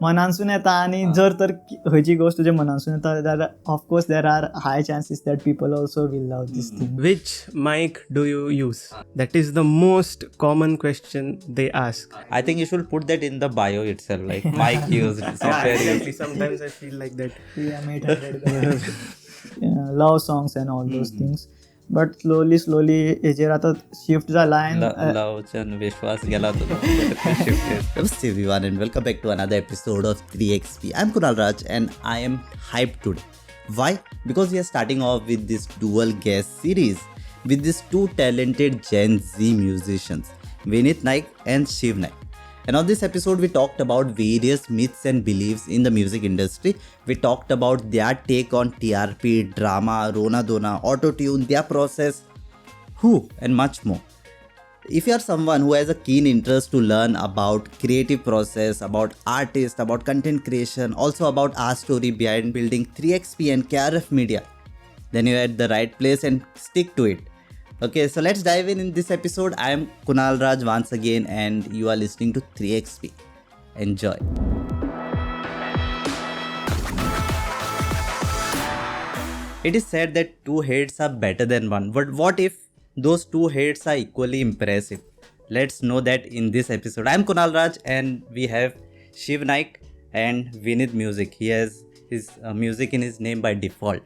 मनानसून येता आणि जर तर खंयची गोष्ट तुजे मनानसून येता जाल्यार of course there are high chances that people also will love this thing. Which mic do you use? That is the most common question they ask. I think you should put that in the bio itself, like mic used, software used. Exactly. Sometimes I feel like that. PM800 love songs and all those things. But slowly हेजेर आतां shift जाला and Love विश्वास गेला तुझा. Namaste everyone and welcome back to another episode of 3XP. I'm Kunal Raj and I am hyped today. Why? Because we are starting off with this dual guest series with these two talented Gen Z musicians, Vinit Naik and Shiv Naik. And on this episode, we talked about various myths and beliefs in the music industry. We talked about their take on TRP, drama, Rona Dona, auto-tune, their process, and much more. If you are someone who has a keen interest to learn about creative process, about artists, about content creation, also about our story behind building 3XP and KRF Media, then you're at the right place and stick to it. Okay, so let's dive in this episode. I am Kunal Raj once again and you are listening to 3XP. Enjoy. It is said that two heads are better than one, but what if those two heads are equally impressive? Let's know that in this episode. I am Kunal Raj and we have Shiv Naik and Vinit Music. He has his music in his name by default.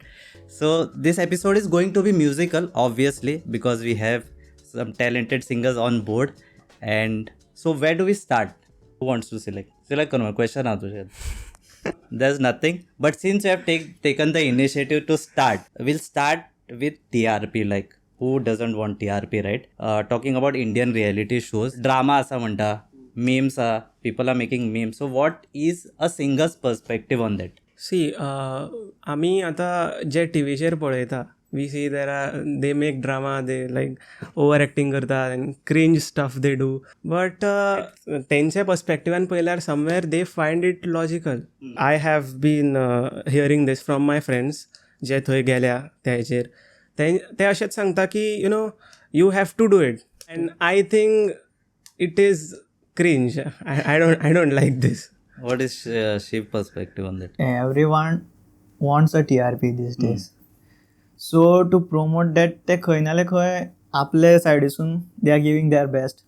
So this episode is going to be musical, obviously, because we have some talented singers on board. And so where do we start? Who wants to select? Select question aatu shayad. There's nothing. But since we have taken the initiative to start, we'll start with TRP. Like, who doesn't want TRP, right? Talking about Indian reality shows, drama asa manta, memes, people are making memes. So what is a singer's perspective on that? See, आमी आतां जे टीव्हीचेर पळयता, we see they make drama, they like over acting करता and cringe stuff they do, but तेंचे पर्स्पेक्टिवान पळयल्यार somewhere they find it logical. I have been hearing this from my friends जे थंय गेल्या त्या हेचेर. ते अशेंच सांगता की you have to do it, and I think it is cringe. I don't like this. What is Shiv's perspective on that? Everyone wants a TRP these days. So to promote that, ते खंय ना जाल्यार खंय आपले सायडीसून they are giving their best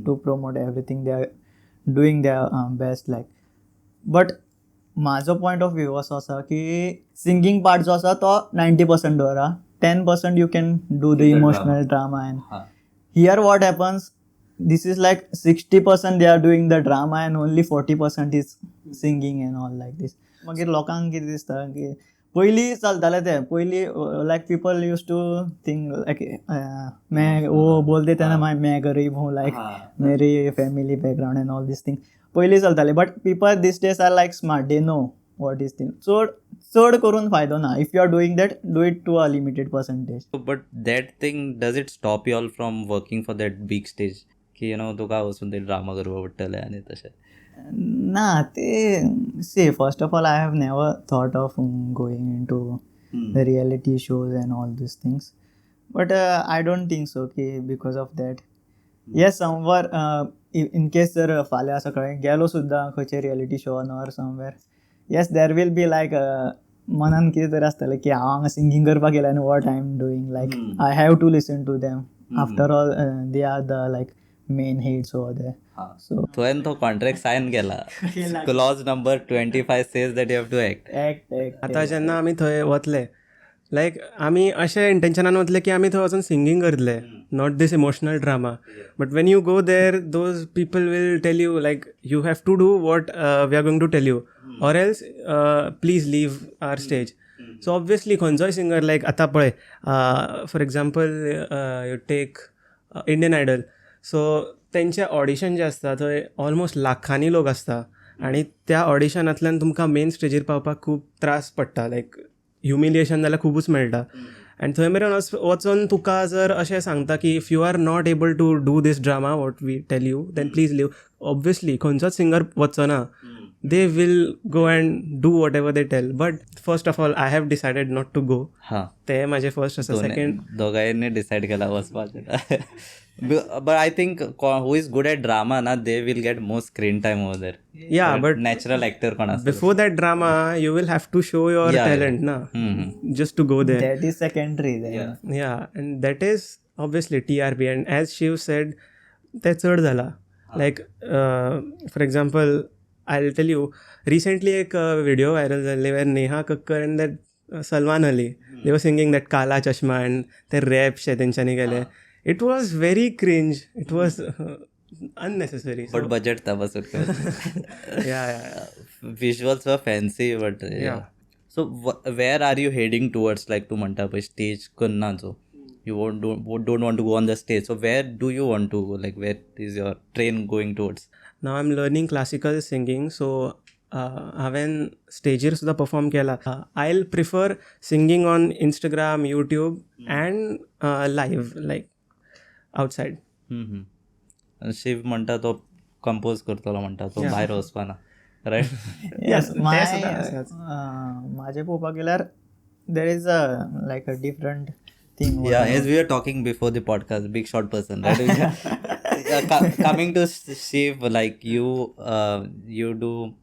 to promote everything. They are doing their best like. But माझो point of view असो आसा की सिंगींग पार्ट जो आसा तो 90% दवरा, 10% you can do the emotional drama and here what happens, this is like 60% they are doing the drama and only 40% is singing and all like this. मागीर लोकांक कितें दिसता की पयलीं चलतालें तें, पयलीं like people used to think like मैं वो बोलते थे ना मैं गरीब हूँ, लायक मेरी family background and all this thing पयलीं चलतालें. But people this days are like smart, they know what is thing. चड करून फायदो ना. If you are doing that, do it to a limited percentage. But that thing, does it stop you all from working for that big stage? की तुका वचून ते drama करपा पडटले आनी तशें? ना, ते see first of all I have never thought of going into the reality shows and all these things. But I don't think so की because of that. Yes, somewhere in case जर फाल्यां सकाळीं गेलो सुद्दां खंयचे reality शोन or somewhere, yes there will be like मनान कितें तरी आसतलें की हांव हांगा सिंगींग करपाक गेलें आनी what I am doing, like I have to listen to them. After all they are the like main hits over there. So तुवें तो कॉन्ट्रॅक्ट सायन केला. Clause number 25 says that you have to act. आतां जेन्ना आमी थंय वतले, लायक आमी अशें इंटेंशनान वतले की आमी थंय वचून सिंगींग करतले, not this emotional drama. But when you go there, those people will tell you like you have to do what we are going to tell you, or else please leave our stage. So obviously खंयचोय singer, like आतां पळय for example you take Indian Idol. So तेंचे audition जे आसता थंय almost लाखांनी लोक आसता आनी त्या ऑडिशनांतल्यान तुमकां मेन स्टेजीर पावपाक खूब त्रास पडटा, लायक ह्युमिलिएशन जाल्यार खुबूच मेळटा. आनी थंय मेरेन वचून तुका जर अशें सांगता की if you are not able to do this drama what we tell you, then please leave. Obviously खंयचोच सिंगर वचचो ना. they will go and do whatever they tell. But first of all, I have decided not to go. हां ते माझे first असं. Second, दोघांनी decide केला वचपाचें. But I think who is good at drama na, they will get more screen time over there. yeah, but Natural actor कोण असतं. before that drama you will have to show your Yeah, talent na, just to go there. That is secondary then. Yeah, and that is obviously TRP. And as Shiv said, ते चड झाला. Like for example, I'll tell you, recently एक video viral झाले where Neha Kakkar and that Salman Ali, they were singing that Kala Chashma and the rap शे तेंच्यांनी केले. It was very cringe. It was unnecessary. But budget था बस उसके. yeah. Visuals were fancy, but yeah. So where are you heading towards? Like तू म्हणता पळय stage करना जो, you don't want to go on the stage. So where do you want to go? Like where is your train going towards? Now I'm learning classical singing, so हांवें स्टेजीर सुद्दां perform केला. I'll prefer singing on Instagram, YouTube and live, like outside. Shiv म्हणटा तो compose करतलो म्हणटा तो भायर वचपाना, रायट? Yes, माझे पळोवपाक गेल्यार there is a different thing. Yeah, as we were talking before the podcast, big short person, right? Coming to Shiv, like you do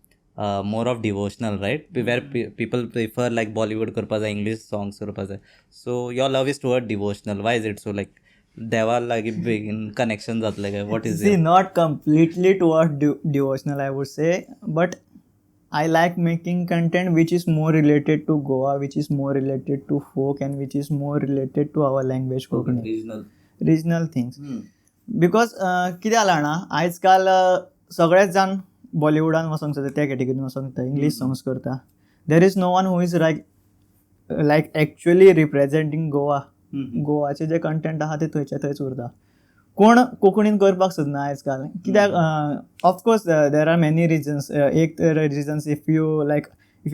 more of devotional, right? Where people prefer like Bollywood करपा जाय, English songs करपा जाय. So your love is toward devotional. Why is it so? Like देवा लागीं बेगीन connection जातलें काय? What is See, it? not completely toward devotional, I would say, but I like making content which is more related to Goa, which is more related to folk, and which is more related to our language, Konkani. Regional things. Because कितें जालां ना, आयज काल सगळेच जाण बॉलिवूडान वचोंक सोदता, त्या कॅटेगरीन वचोंक सोदता, इंग्लीश सॉंग्स करता. There is no one who is like actually representing Goa. गोवाचे जे कंटेंट आहा ते थंयच्या थंयच उरता. कोण कोंकणीन करपाक सोदना आयज काल. कित्याक of course there are many reasons. एक reasons if you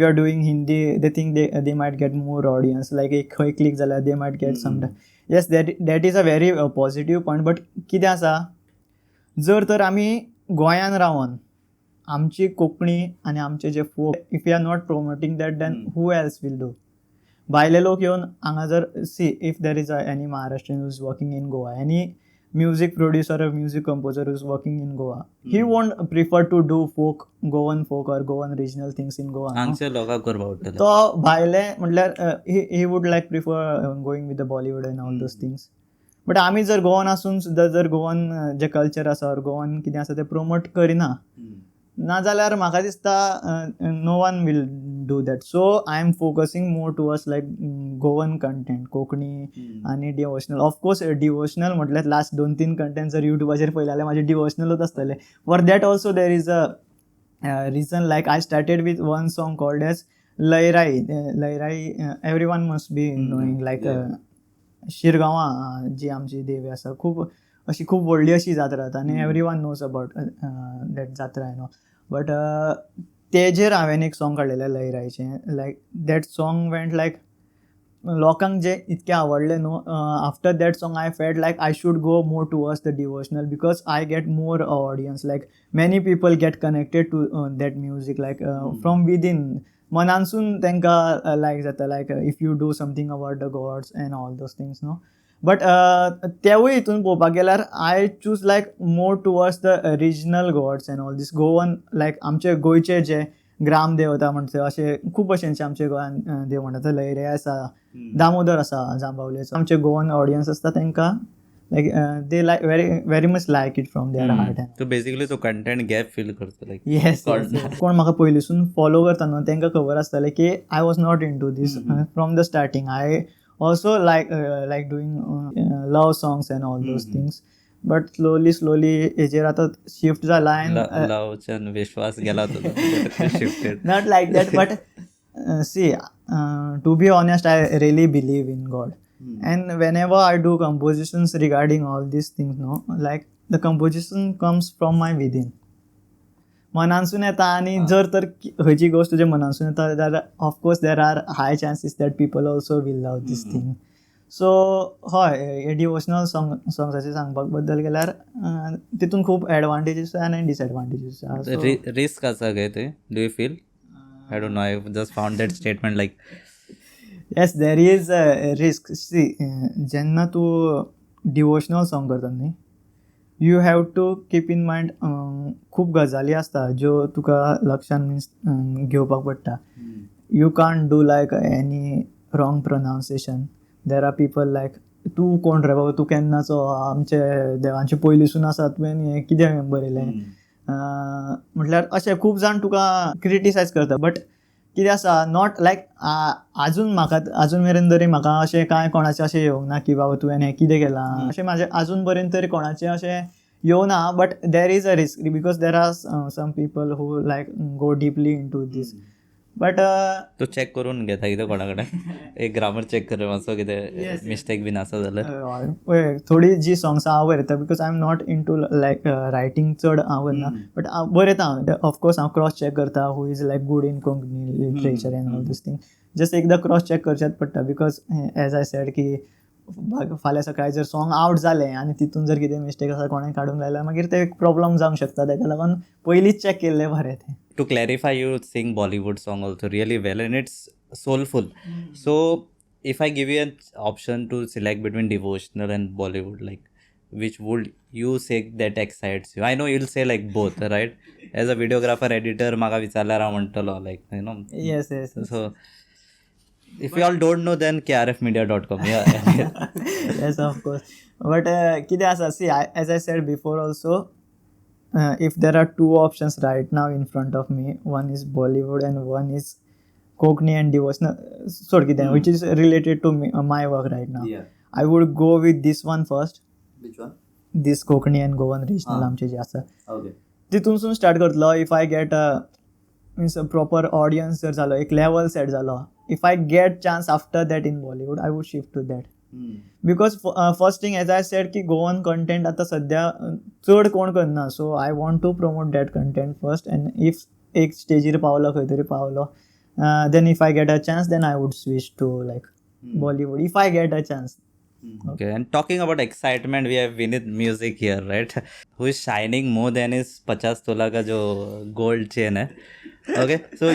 are doing Hindi, they think they might get more audience. Like एक खंय क्लिक जाल्यार they might get some. Yes, that is a very positive point. But कितें आसा, जर तर आमी गोंयान रावन आमची कोंकणी आनी आमचे जे folk, if you are not promoting that, then who else will do? भायले लोक येवन हांगा जर see, if there is any Maharashtrian who is working in Goa, any music producer or music composer who is working in Goa, he won't prefer to do Goan folk or Goan regional things in Goa. हांगचे लोकांक करपा आवडटलें. तो भायले म्हटल्यार he would like prefer going with the Bollywood and all those things. But आमी जर गोवन आसून सुद्दां जर गोवन जे कल्चर आसा और गोवन कितें आसा तें प्रोमोट करिना, नाजाल्यार म्हाका दिसता no one will do that. So I am focusing more towards like Goan content, Konkani आनी डिवोशनल. ऑफकोर्स डिवोशनल म्हटल्यार लास्ट 2-3 कंटेंट जर युट्यूबाचेर पळयले जाल्यार म्हाजे डिवोशनलूच आसतले. For that also there is a reason. Like I started with one song called as Lairai. Every one must be knowing. Like शिरगांवां जी आमची देवी आसा, खूब अशी खूब व्हडली अशी जात्रा जाता आनी every one knows about that जात्रा, यू नो. बट तेजेर हांवें एक सॉंग काडलेलें लयराईचें. Like that song went like लोकांक जे इतकें आवडलें न्हू. After that song I felt like I should go more towards the devotional, because I get more audience. Like many people get connected to that music, like from within, मनानसून तांकां like जाता. Like if you do something about the God's and all those things न्हू. But तेवूय हितून पळोवपाक गेल्यार I choose like more towards the regional gods and all this. Goan like आमचे गोंयचे जे ग्राम देवता म्हणटा अशे खूब भशेनचे आमचे गोंयान देव म्हणटा. लयरे आसा, दामोदर आसा जांबावलेचो. आमचे गोवन ऑडियन्स आसता तांकां like they like very much like it from their heart. So basically तो कंटेंट गॅप फील करतो. लायक येस, कोण म्हाका पयलींसून फॉलो करता न्हू तांकां खबर आसतलें की I was not into this from the starting. I also like doing love songs and all those things, but slowly हेजेर आतां शिफ्ट जाला. लवच्यान विश्वास गेला तुजो, shifted. Not like that, but see, to be honest, I really believe in God. And whenever I do compositions regarding all these things, no, like the composition comes from my within. मनानसून येता आनी जर तर खंयची गोश्ट तुजे मनानसून येता जाल्यार of course there are high chances that people also will love this thing. So हय डिवोशनल सॉंग्साचे सांगपाक बद्दल गेल्यार तितून खूब एडवांटेजीस आनी डिसएडवांटेजीस आसा. रिस्क आसा काय ते do you feel? I don't know, I just found that statement like yes there is risk. See जेन्ना तूं डिवोशनल सॉंग करता न्ही, you have to keep in mind खूब गजाली आसता ज्यो तुका लक्षान मिन्स घेवपाक पडटा. You can't do like any wrong pronunciation. There are people like तूं कोण रे बाबा, तूं केन्नाचो, आमचे देवांचे पयलींसून आसा, तुवें हें कितें बरयलें, म्हटल्यार अशें खूब जाण तुका क्रिटिसायज करता. बट कितें आसा, नॉट लायक आजून मेरेन तरी म्हाका अशें कांय कोणाचें अशें येवंक ना की बाबा तुवें हें कितें केलां, अशें म्हाजें आजून पर्यंत तरी कोणाचें अशें येवं ना. But there is a risk because there are some people who like go deeply into this. But तूं चॅक करून घेता कितें कोणा कडेन एक ग्रामर चॅक कर मातसो, कितें मिस्टेक बीन आसा जाल्यार. थोडी जी सॉंग्स हांव बरयता because I am not into like writing चड हांव करना, बट हांव बरयता. ऑफकोर्स हांव क्रॉस चॅक करता who is like good in Konkani literature and all this thing. Just एकदां क्रॉस चॅक करचेंच पडटा बिकॉज एज आय सेड की फाल्यां सकाळीं जर सॉंग आवट जालें आनी तितून जर कितें मिस्टेक आसा कोणें काडूंक लायल्यार मागीर ते प्रॉब्लम जावंक शकता. ताका लागून पयलींच चॅक केल्लें बरें तें. To clarify, you sing Bollywood song also really well and it's soulful. So if I give you an option to select between devotional and Bollywood, like which would you say that excites you? I know you'll say like both, right? As a videographer, editor, maga vichalar म्हणटलो like, you know. Yes. So if you all don't know, then krfmedia.com. Yeah. Yes, of course. But कितें आसा, see, as I said before also, if there are two options right now in front of me, one is Bollywood and one is Konkani and devotional, which is related to me, my work right now. Yeah. I would go with this one first. Which one? This Konkani and Goan regional आमचे जे आसा. Okay. तितूनसून start करतलो. If I get means proper audience जर जालो, एक level set जालो, if I get chance after that in Bollywood, I would shift to that. Because first thing as I said की गोवन कंटेंट आतां सद्या चड कोण करना. So I want to promote that content first. And if एक स्टेजीर पावलो, खंय तरी पावलो, then if I get a chance, then I would switch to like Bollywood if I get a chance. Okay, and talking about excitement, we have Vinith Music here, right? Who is shining more than his 50 tola ka jo gold chain hai. Okay, so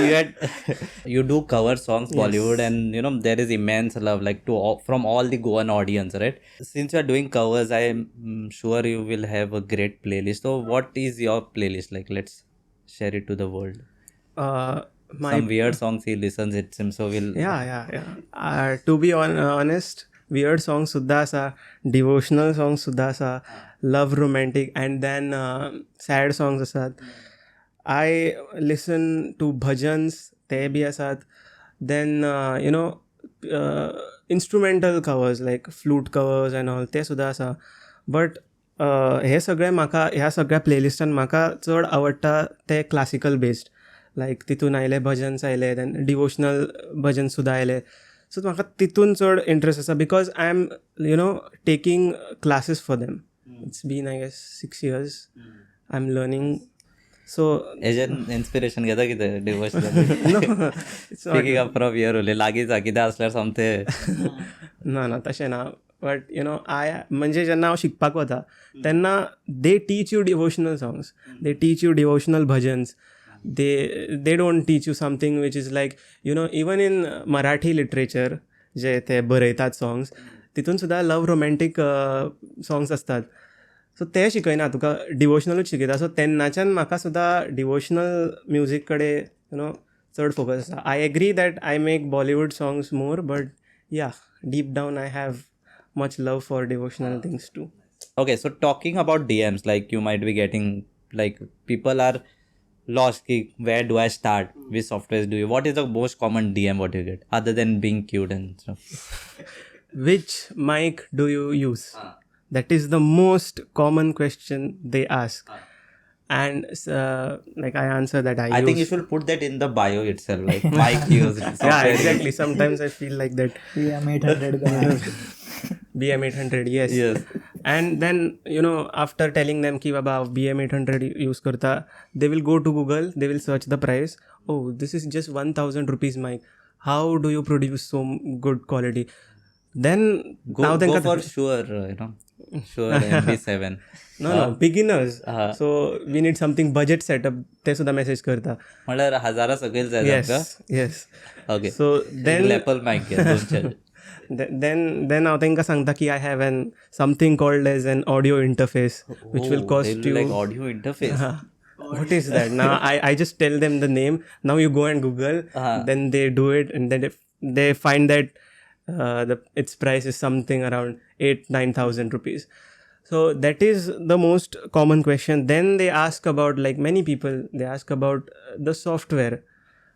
you do cover songs Bollywood, and you know there is immense love like from all the Goan audience, right? Since you are doing covers, I am sure you will have a great playlist. So what is your playlist like? Let's share it to the world. Some weird songs he listens, it seems, so we'll to be honest, weird songs सुद्धा आसा, devotional songs सुद्धा आसा, love romantic, and then sad songs आसात. I listen to bhajans, ते बी आसात. Then you know instrumental covers like flute covers and all, ते सुद्धा आसा. बट हे सगळे म्हाका, ह्या सगळ्या प्लेलिस्टान म्हाका चड आवडटा ते क्लासिकल बेस्ड. लायक तितून आयले भजन्स आयले, देन डिवोशनल भजन्स सुद्धा आयले. सो म्हाका तितून चड इंट्रस्ट आसा because I am you know taking classes for them. It's been I guess 6 years I am learning. So हेजेन इन्स्पिरेशन घेता कितें devotional speaking up from here उलय लागींच कितें आसल्यार समथें ना तशें ना. बट यू नो म्हणजे जेन्ना हांव शिकपाक वता तेन्ना they teach you devotional songs, they teach you devotional bhajans. they don't teach you something which is like, you know, even in Marathi literature जे ते बरयतात songs, तितून सुद्धा लव रोमॅन्टीक songs असतात. सो ते शिकयना तुका, डिवोशनलूच शिकयता. सो तेन्नाच्यान म्हाका सुद्धा डिवोशनल म्युजीक कडेन यू नो चड फोकस आसा. I agree that I make Bollywood songs more, but yeah, deep down I have much love for devotional things too. Okay, so talking about DMs, like you might be getting, like people are lost, where do I start, which softwares do you, what is the most common DM what you get other than being cute and stuff? Which mic do you use? That is the most common question they ask. And like I answer that I use, think you should put that in the bio itself, like mic used. Yeah, exactly. Sometimes I feel like that. BM800 BM800, yes. And then you know, after telling them ki baba BM800 use karta, they will go to Google, they will search the price. Oh, this is just 1000 rupees mic, how do you produce so good quality? then now Go then for sure, sure MB7. no beginners. Uh, So we need something budget setup. ते सुद्धा message करता. म्हणल्यार 1000 सकयल जाय तुमकां. Yes. Okay, So then लॅपल मायक घे 200. then हांव तांकां सांगता की I have something called as an audio interface which will cost you like audio interface. What is that? Now I just tell them the name. Now you go and Google. Then they do it, and then they find that its price is something around 8,000-9,000 rupees. So that is the most common question. Then they ask about, like many people, they ask about the software.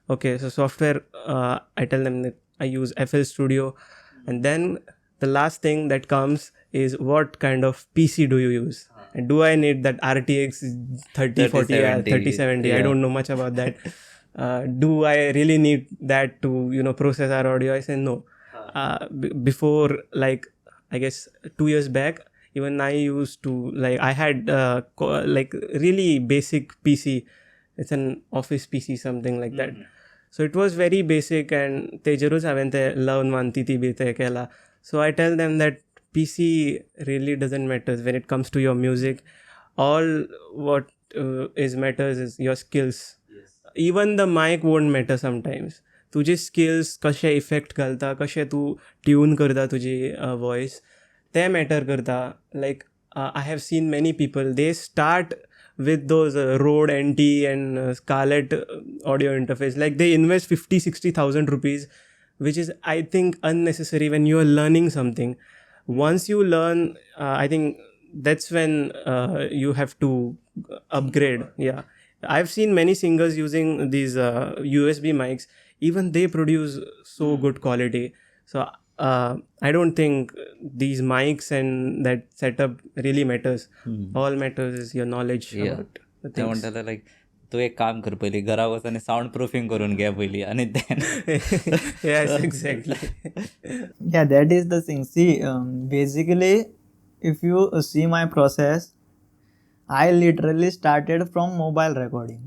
Okay, so software, I tell them that I use FL Studio, and then the last thing that comes is what kind of PC do you use? And do I need that RTX 3040, 3070? I don't know much about that. Do I really need that to process our audio? I say no. Before, like I guess 2 years back, even I used to, like, I had like really basic PC. It's an office PC, something like that. So it was very basic, and they jaruz haven't learn one titi bite kela. So I tell them that PC really doesn't matter when it comes to your music. All what is matters is your skills. Even the mic won't matter sometimes. तुझे skills कशे effect घालता, कशे तू tune करता तुझी voice, ते matter करता. Like I have seen many people, they start with those Rode NT and Scarlett audio interface. Like they invest 50,000-60,000 rupees, which is, I think, unnecessary when you are learning something. Once you learn, I think that's when you have to upgrade. Yeah, I've seen many singers using these USB mics. Even they produce so good quality. So I don't think these mics and that setup really matters. All matters is your knowledge about the ते things. म्हणटाले लायक तूं एक काम कर पयलीं घरा वच आनी सावंड प्रुफींग करून घे पयलीं आनी then. Yes, exactly. Yeah, that is the thing. See, basically, if you see my process, I literally started from mobile recording.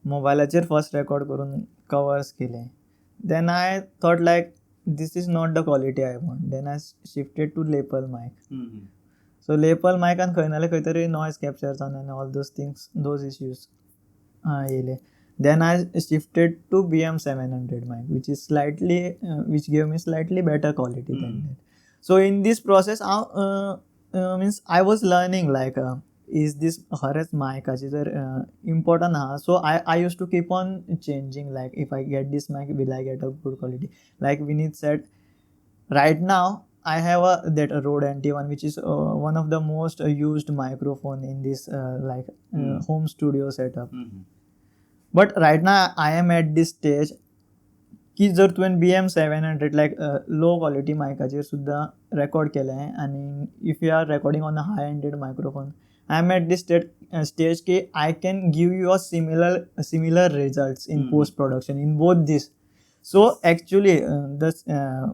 मोबायलाचेर फर्स्ट रेकॉर्ड करून कवर्स केले. Then I thought like this is not the quality I want. Then I shifted to lapel mic. So lapel mic and खंय तरी noise capture and all those things, those issues येले. Then I shifted to BM700 mic, which is slightly, which gave me slightly better quality than that. So in this process, means I was learning like, is this खरेंच mic जर important हा. So I used to keep on changing, like if I get this mic, will I get a good quality? Like Vinith said, right now I have that Rode NT1, which is one of the most used microphone in this home studio setup. But right now I am at this stage की जर तुवें BM700 like low quality mic सुद्धा record केलें, and if you are recording on a high ended microphone, I am at this stage ki I can give you a similar results in post production in both this. So actually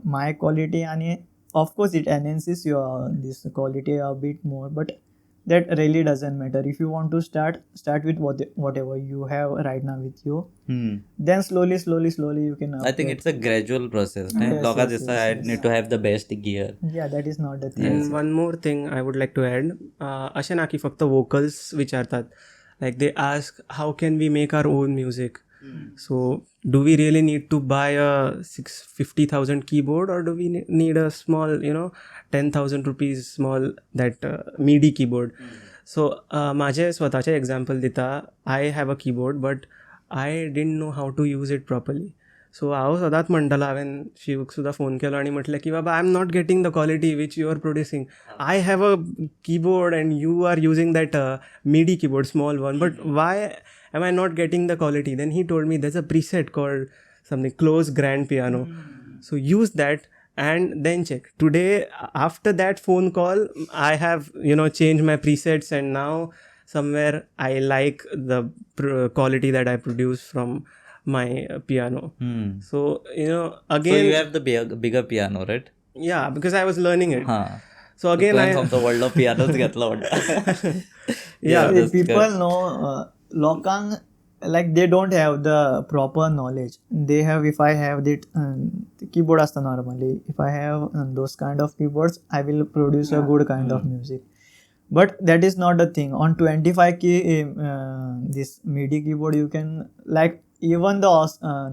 my quality, and of course it enhances your this quality a bit more, but that really doesn't matter. If you want to start with whatever you have right now with you, then slowly you can upgrade. I think it's a gradual process. Yes. I need to have the best gear. Yeah, that is not the thing. And one more thing I would like to add, अशें ना की फक्त vocals विचारतात. Like they ask, how can we make our own music? So do we really need to buy a 50,000 keyboard, or do we need a small 10,000 rupees small that MIDI keyboard? So माझे स्वतःचे example दिता. I have a keyboard, but I didn't know how to use it properly. So हांव सदांच म्हणटालो, हांवें शिवक सुद्दां phone केलो आनी म्हटलें की बाबा, I am not getting the quality which you are producing. I have a keyboard and you are using that MIDI keyboard, small one, but why am I not getting the quality? Then he told me there's a preset called something close grand piano. So use that and then check. Today, after that phone call, I have changed my presets, and now somewhere I like the quality that I produce from my piano. So again, So you have the bigger piano, right? Yeah, because I was learning it. So again, from the world of pianos घेतला वाटतं. Yeah, people know लोकांक like they don't have the proper knowledge. They have, if I have that keyboard asta normally, if I have those kind of keyboards, I will produce a good kind of music. But that is not the thing. On 25 key this MIDI keyboard, you can, like, even the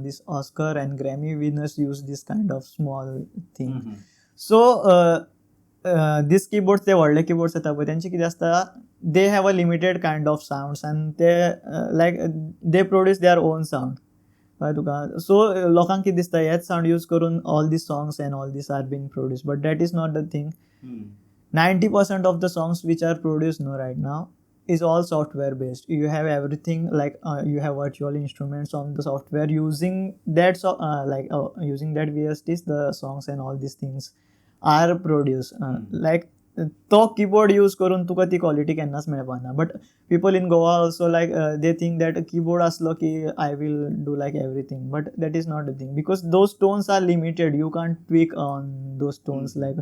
this Oscar and Grammy winners use this kind of small thing. So these keyboards, ते व्हडले keyboards येता पळय, तेंचे कितें आसता, they have a limited kind of sounds and they produce their own sound. कळ्ळें तुका? So लोकांक कितें दिसता, हेच sound use करून all these songs and all this are being produced, but that is not the thing. 90% of the songs which are produced now right now is all software based. You have everything, like you have virtual instruments on the software. Using that using that VSTs, the songs and all these things are produced. Like तो keyboard use करून तुका ती quality केन्नाच मेळपाना. But people in Goa also like they think that keyboard असलो की I will do like everything, but that is not the thing, because those tones are limited. You can't tweak on those tones. Like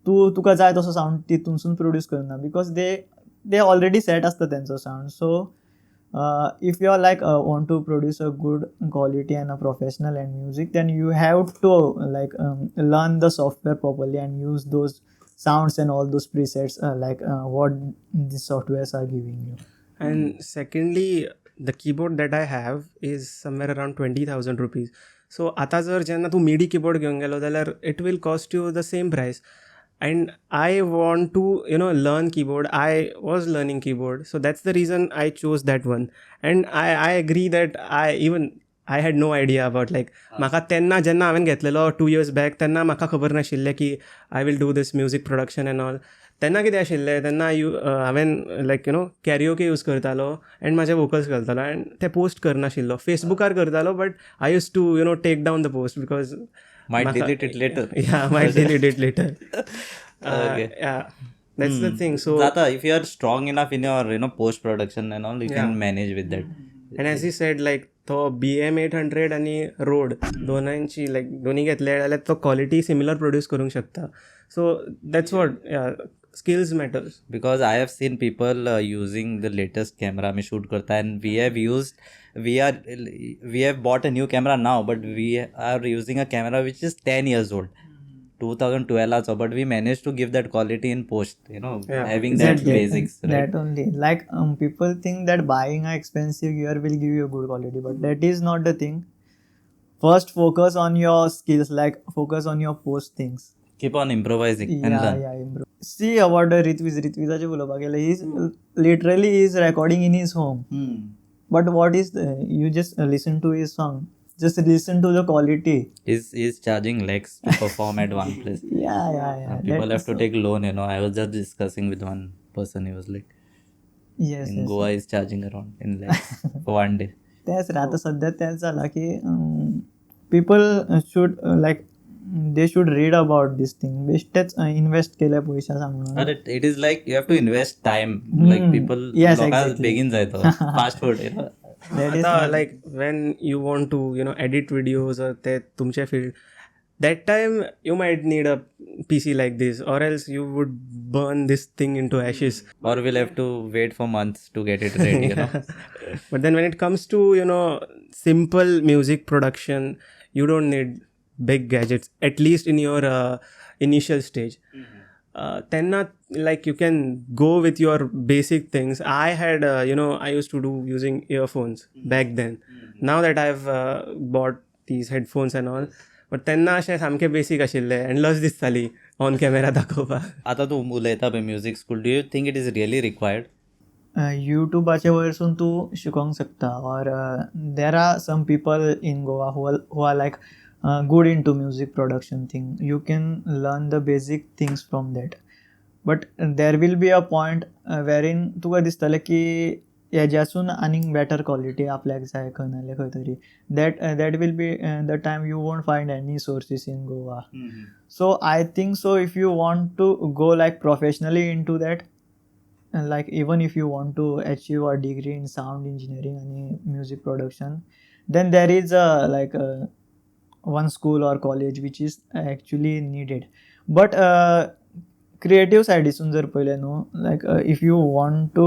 तुका जाय तसो sound तितूनसून produce करना, because they already set असता तेंचो sound. So if you are like want to produce a good quality and a professional end music, then you have to learn the software properly and use those sounds and all those presets what these softwares are giving you. And secondly, the keyboard that I have is somewhere around 20,000 rupees. So आता जर जेन्ना तूं MIDI keyboard घेवन गेलो जाल्यार it will cost you the same price. And I want to, learn keyboard. I was learning keyboard. So that's the reason I chose that one. And I agree that I had no idea about म्हाका तेन्ना जेन्ना हांवें घेतलेलो 2 years back, तेन्ना म्हाका खबर नाशिल्लें की I will do this music production and all. तेन्ना कितें आशिल्लें, तेन्ना हांवें कॅरिओके यूज करतालो एंड म्हाजे वोकल्स घालतालो एंड ते पोस्ट करनाशिल्लो. फेसबुकार करतालो, but I use to take down the post because might delete it later. Yeah, might delete it later. Okay. Yeah, that's the thing. So Zata, if you are strong enough in your post production and all, you can manage with that. And as he said, तो BM 800 आणि road दोनांची दोन्ही घेतले जाल्यार तो quality similar produce करूंक शकता. So that's what skills matters. Because I have seen people using the latest camera में shoot करता है, and we have bought a new camera now, but we are using a camera which is 10 years old, 2012 also, but we managed to give that quality in post, having that basics, right? That only, people think that buying an expensive gear will give you a good quality, but that is not the thing. First focus on your skills, focus on your post things. Keep on improvising and learn. See about Ritujaचे उलोवपाक गेले, he is recording in his home. But what is you just listen to his song, just listen to the quality. He's charging lakhs to perform at one place. Yeah. People have to take loan, I was just discussing with one person, he was like, yes, in Goa is charging around in lakhs for one day. तेच राहता सध्या तेच झाला की people should they should read about this thing. बेश्टेच invest केले पैसे सांगून. It is like you have to invest time. Like people, Yes, लोकांना exactly. बेगीन जायतो fast food, आता when you want to edit videos or ते तुमचे field, that time you might need a PC like this, or else you would burn this thing into ashes. Or we'll have to wait for months to get it ready, But then when it comes to simple music production, you don't need big gadgets, at least in your initial stage. Then you can go with your basic things. I had I used to do using earphones back then. Now that I've bought these headphones and all, but तेन्ना अशें सामकें बेसीक आशिल्लें and लज दिसताली on camera दाखोवपाक. आता तू उलयता पळय music school, do you think it is really required? युट्यूबाचे वयरसून तूं शिकोंक शकता, और there are some people in Goa who are like good into music production thing. You can learn the basic things from that, but there will be a point wherein तुका दिसतलें की हेज्यासून आनीक better quality आपल्याक जाय खंय नाल्यार खंय तरी. That will be the time you won't find any sources in Goa. So I think so if you want to go professionally into that, and even if you want to achieve a degree in sound engineering and music production, then there is a one school or college which is actually needed. But creative सायडीसून जर पळयलें न्हू like if you want to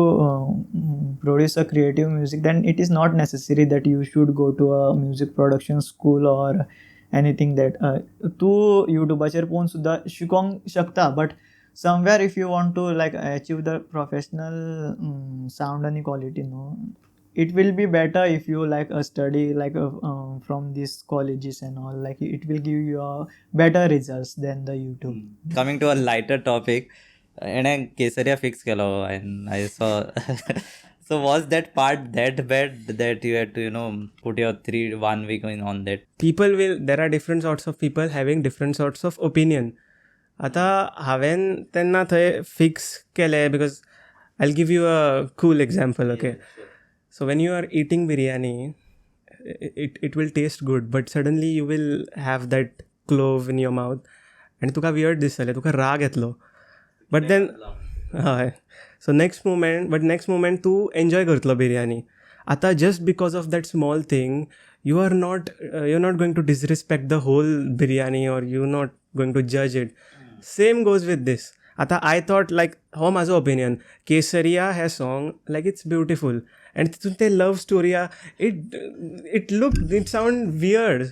produce a creative music then it is not necessary that you should go to a music production school or anything that तूं युट्यूबाचेर पळोवन सुद्दां शिकोंक शकता but somewhere if you want to like achieve the professional sound आनी quality न्हू it will be better if you like study like from these colleges and all, like it will give you better results than the YouTube. Coming to a lighter topic, and I Kesaria fix kelo and I saw. So was that part that bad that you had to put your 1 week on that? There are different sorts of people having different sorts of opinion. आता हांवें तेन्ना थंय fix केलें because I'll give you a cool example, okay? So when you are eating biryani, it will taste good, but suddenly you will have that clove in your mouth and तुका weird दिसतलें, तुका राग येतलो. But then so next moment तूं enjoy करतलो biryani. आता just because of that small thing you're not going to disrespect the whole biryani or you're not going to judge it. Same goes with this. आता I thought like हो माझो opinion, Kesariya has song like it's beautiful and तितून ते love story it sound weird.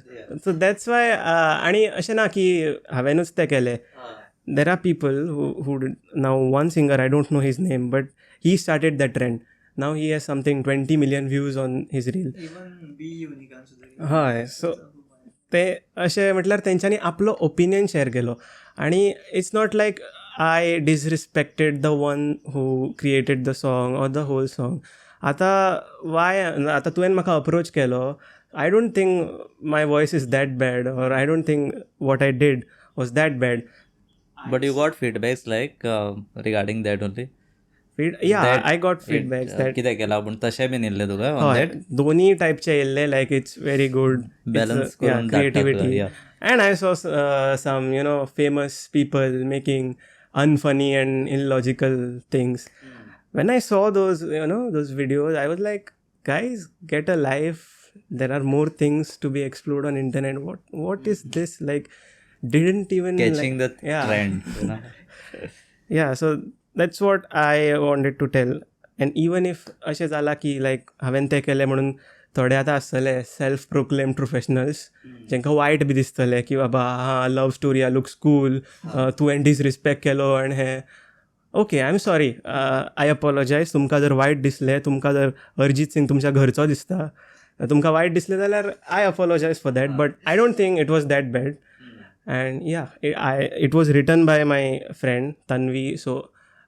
So that's why आणि अशें ना की हांवेनूच तें केलें. There are people who now one singer, I don't know his name, but he started that trend. Now he has something 20 million views on his reel. Even B Unicorn सुद्दां. हय सो ते अशें म्हटल्यार तेंच्यांनी आपलो ओपिनियन शेअर केलो आणि it's not like I disrespected the one who created the song or the whole song. आता तुवें म्हाका approach Kelo, I don't think my voice is that bad or I don't think what I did was that bad. But you got feedbacks like regarding that only? I got feedbacks that कितें केलां पूण तशें been येयल्लें तुका on that? Doni टायपचे येयल्ले like it's very good Balance करून creativity. And I saw some famous people making unfunny and illogical things. When I saw those those videos, I was like, guys, get a life. There are more things to be explored on internet. What is this? Like, didn't even catching the trend. Yeah, so that's what I wanted to tell. And even if अशें जाला की like हांवें तें केलें म्हणून थोडे आतां आसतले सेल्फ प्रोक्लेम प्रोफेशनल्स जेंकां वायट बी दिसतलें की बाबा लव स्टोरी लुक्स कूल तुवें डिसरिस्पेक्ट केलो आनी हें okay I am sorry I अपोलॉजायज. तुमकां जर वायट दिसलें, तुमकां जर अरिजीत सिंग तुमच्या घरचो दिसता, तुमकां वायट दिसलें जाल्यार I apologise for that, but I don't think it was that bad. And it was written by my friend Tanvi, so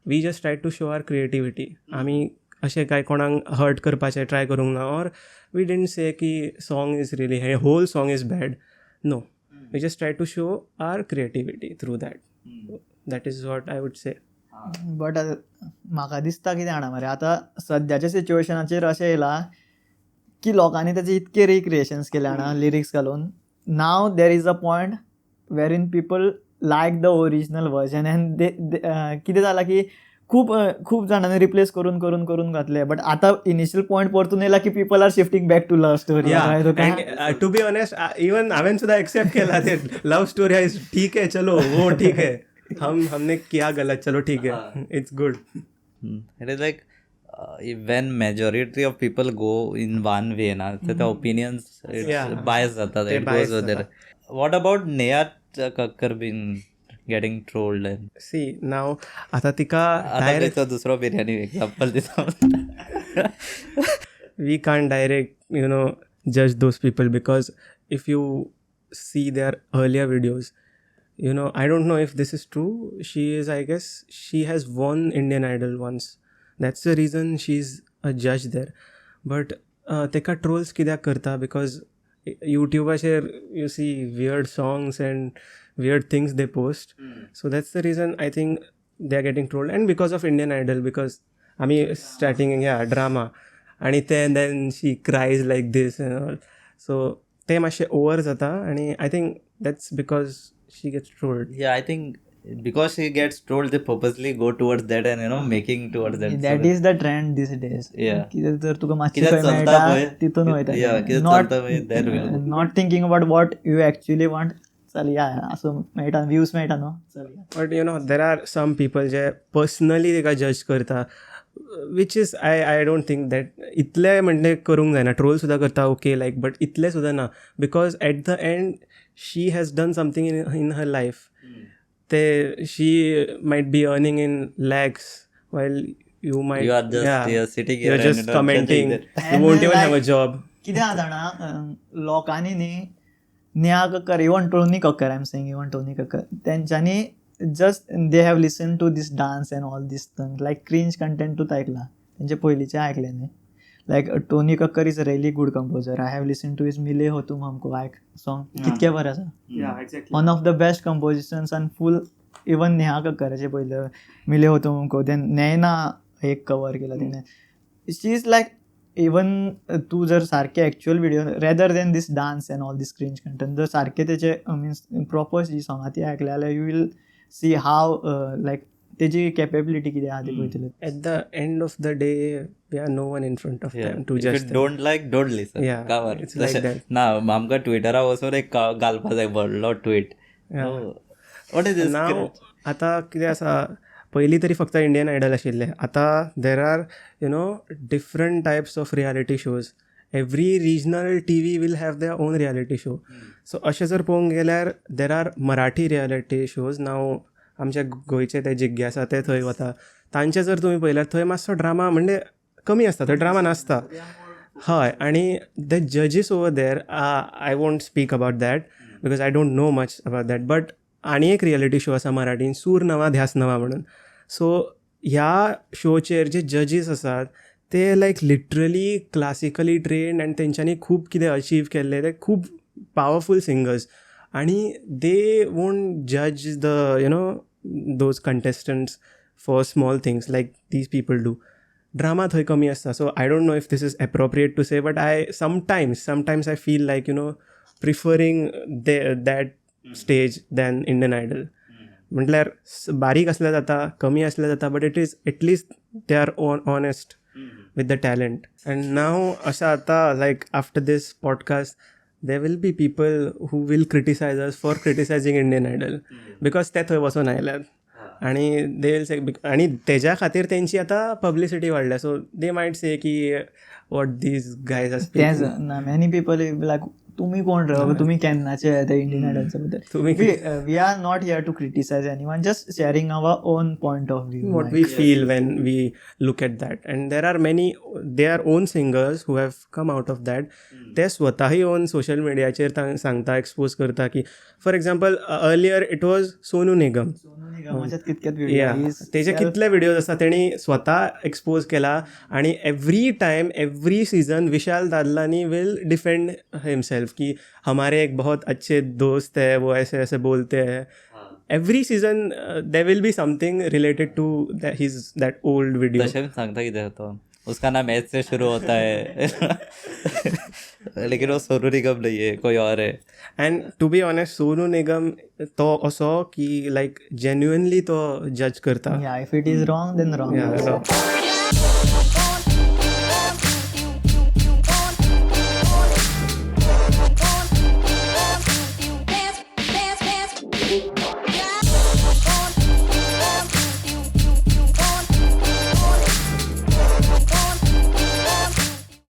we just tried to show our creativity. आमी अशें काय कोणाक हर्ट करपाचें ट्राय करूंक ना, or we didn't say की song is really, whole song is bad. No, we just tried to show our creativity through that. That is what I would say. But म्हाका दिसता कितें जाणा मरे, आतां सद्याच्या सिच्युएशनाचेर अशें येयलां की लोकांनी तेचे इतके रिक्रिएशन्स केले जाणा लिरिक्स घालून. Now there is a point wherein people like the original version and कितें जालां की खूप जाणांनी रिप्लेस करून घातले. बट आतां इनिशियल पॉयंट परतून येयला की people are shifting back to love story. To be honest even हांवें सुद्दां एक्सेप्ट केला ते लव स्टोरी इज ठीक है, चलो वो ठीक है, हमने किया गलत, चलो ठीक है, it's good. It is like when majority of people go in one way na, the opinions it's biased जातात, it goes with it. What about Neha Kakkar been getting trolled? And see now आता तिका direct दुसरो biryani example दिता. We can't direct judge those people because if you see their earlier videos, I don't know if this is true. I guess she has won Indian Idol once. That's the reason she's a judge there. But teka trolls कित्याक करता? Because YouTube'चेर you see weird songs and weird things they post. So that's the reason I think they are getting trolled. And because of Indian Idol, because आमी starting drama आणि then she cries like this and all. So ते मातशें over जाता आणि I think that's because she gets trolled. Yeah, I think because she gets trolled, they purposely go towards that and making towards that. That is the trend these days. Yeah. कितें जर तुका मातशें खंय मेळटा तितून वयता. Yeah, कितें चलता पळय that will. Not thinking about what you actually want. चल या असं मेळटा व्ह्यूज मेळटा न्हू चल या. But you know there are some people जे पर्सनली तेका जज करता which is I don't think that इतले म्हणजे करूंक जायना. ट्रोल सुद्दां करता ओके लायक बट इतले सुद्दां ना because at the end she has done something in her life. ते she might be earning in lakhs while you might You are just here sitting here you're just and commenting. judging You won't even have a job. कितें जाता जाणा लोकांनी न्ही Neha Kakkar even Tony Kakkar I am saying even Tony Kakkar तेंच्यांनी just they have listen to this dance and all this thing like cringe कंटेंटूच आयकला तेंचे पयलींचे आयकले न्ही. Like Tony Kakkar is a really good composer. I have listen to his मिले हो तुम हमको आयक सॉंग कितके बरें आसा. Yeah, exactly. One of the best compositions आनी फूल इवन नेहा कक्कराचे पयले मिले हो तुम हमको देन नैना एक कवर केला तिने. शी इज लायक इवन तू जर सारखे actual video rather than this dance and all this cringe content जर सारखे तेचे मिन्स प्रॉपर जी सॉंगां ती आयकली जाल्यार यू वील सी हाव लायक तेजी कॅपेबिलिटी कितें आहा ती पळयतले. At the end of the day, we are no one in front of Yeah. them to If judge you them. don't like, don't listen. Yeah, Cover. it's like that. ना आमकां ट्विटरा वचून एक घालपा जाय व्हडलो tweet. What is this? Now, आता कितें आसा पयलीं तरी फक्त इंडियन आयडल आशिल्ले. आतां there are you know different types of reality shows. Every regional TV will have their own reality show. So अशें जर पळोवंक गेल्यार there are Marathi reality shows. Now आमचे गोंयचे ते जिज्ञासा ते थंय वता. तांचे जर तुमी पळयल्यार थंय मातसो ड्रामा म्हणजे कमी आसता, थंय ड्रामा नासता. हय आनी द जजीस over there I won't speak about that because I don't know much about that. But आनी एक रियालिटी शो आसा मराठीन सूर नवा ध्यास नवा म्हणून. सो ह्या शोचेर जे जजीस आसात ते लायक लिटरली क्लासिकली ट्रेन्ड आनी तेंच्यांनी खूब कितें अचीव केल्लें. ते खूब पावरफूल सिंगर्स आनी दे वोंट जज the you know those contestants for small things like these people do. Drama थंय कमी आसता. So I don't know if this is appropriate to say but I sometimes I feel like you know preferring that stage than Indian Idol. म्हटल्यार बारीक असल्या जाता, कमी असल्या जाता, but it is at least they are honest with the talent. And now असं आता like after these podcast there will be people who will criticize us for criticizing Indian Idol because ते थंय वचून आयल्यात आणि दे विल से आणि तेज्या खातीर तेंची आतां पब्लिसिटी वाडल्या. सो दे मायट से की वॉट दीज गायज आर तेच ना मेनी पीपल लायक तुम्ही कोण रे तुम्ही केन्नाचे ते इंडियन आयडलच्या बद्दल. We are not here to criticise anyone just sharing our own point of view what we feel when we look at that. And there are many their own singers who have come out of that. ते स्वताही own social मिडियाचेर सांगता expose करता की for example earlier it was Sonu Nigam. तेजे कितले videos आसा तेणी स्वता एक्सपोज केला आणि every time every season Vishal Dadlani will defend himself की हमारे एक बहुत अच्छे दोस्त है वो ऐसे ऐसे बोलते हैं. Every season there will be something related to that old video. तशें सांगता कितें होता उसका नाम एच से शुरू होता है लेकिन वो सोनू निगम नहीं है, कोई और है. And to be honest Sonu Nigam तो असो की लायक जेन्युअनली तो जज करता. या if it is wrong then wrong.